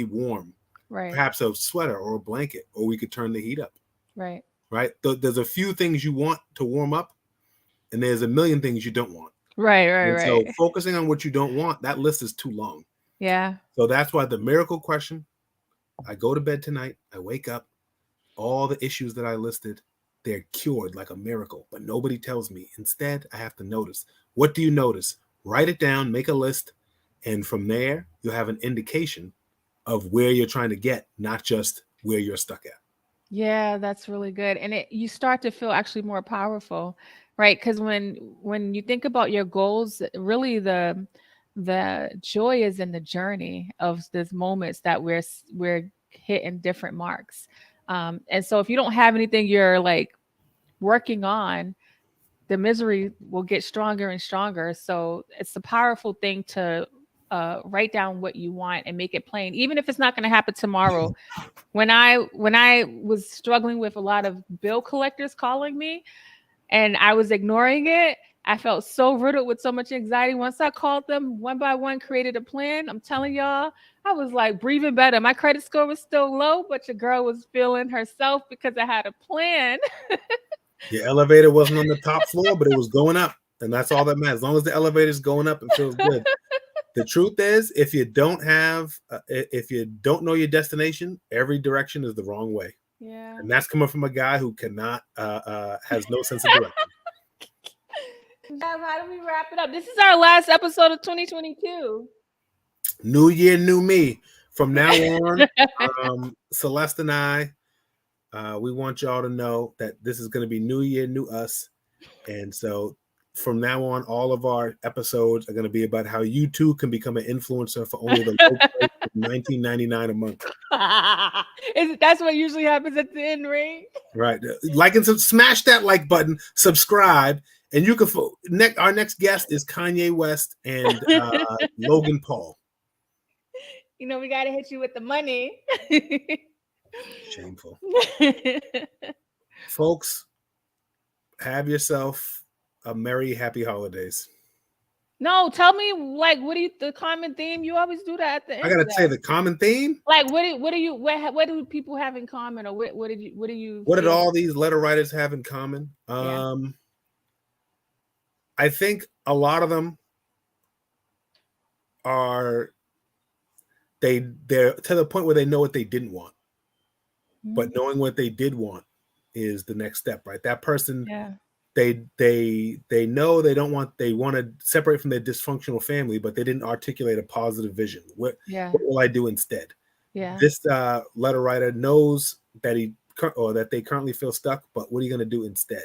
warm. Right. Perhaps a sweater or a blanket, or we could turn the heat up. Right. Right? There's a few things you want to warm up, and there's a million things you don't want. Right. And so focusing on what you don't want, that list is too long. Yeah. So that's why the miracle question, I go to bed tonight, I wake up, all the issues that I listed, they're cured like a miracle, but nobody tells me. Instead, I have to notice. What do you notice? Write it down, make a list, and from there, you'll have an indication of where you're trying to get, not just where you're stuck at. Yeah, that's really good. And you start to feel actually more powerful, right? Because when you think about your goals, really the joy is in the journey of these moments that we're hitting different marks. And so if you don't have anything you're like working on, the misery will get stronger and stronger. So it's a powerful thing to write down what you want and make it plain, even if it's not going to happen tomorrow. When I was struggling with a lot of bill collectors calling me and I was ignoring it, I felt so riddled with so much anxiety. Once I called them one by one, created a plan, I'm telling y'all, I was like breathing better. My credit score was still low, but your girl was feeling herself because I had a plan. Your elevator wasn't on the top floor, but it was going up. And that's all that matters. As long as the elevator's going up, it feels good. The truth is, if you don't know your destination, every direction is the wrong way. Yeah. And that's coming from a guy who cannot, has no sense of direction. How do we wrap it up? This is our last episode of 2022. New year, new me. From now on, Celeste and I, we want y'all to know that this is going to be new year, new us. And so from now on, all of our episodes are going to be about how you too can become an influencer for only the low price of $19.99 a month. That's what usually happens at the end, right? Right. Like and smash that like button, subscribe, and you can. Our next guest is Kanye West and Logan Paul. You know, we got to hit you with the money. Shameful. Folks, have yourself a merry, happy holidays. No, tell me, like, what do you, the common theme? You always do that at the end. I gotta say the common theme. Like, what do people have in common, or what did all these letter writers have in common? Yeah. I think a lot of them are they're to the point where they know what they didn't want, but knowing what they did want is the next step, right? That person, they know they want to separate from their dysfunctional family, but they didn't articulate a positive vision. What will I do instead? This letter writer knows that they currently feel stuck, but what are you going to do instead?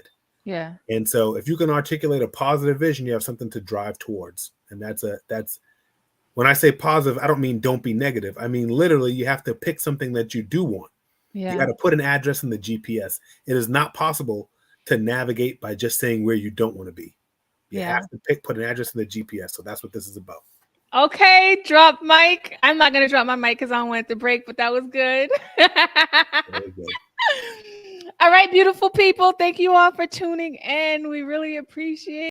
And so if you can articulate a positive vision, you have something to drive towards. And that's when I say positive, I don't mean don't be negative. I mean, literally, you have to pick something that you do want. You got to put an address in the GPS. It is not possible to navigate by just saying where you don't want to be. You have to put an address in the GPS. So that's what this is about. Okay, drop mic. I'm not going to drop my mic because I don't want it to break, but that was good. Very good. All right, beautiful people. Thank you all for tuning in. We really appreciate it.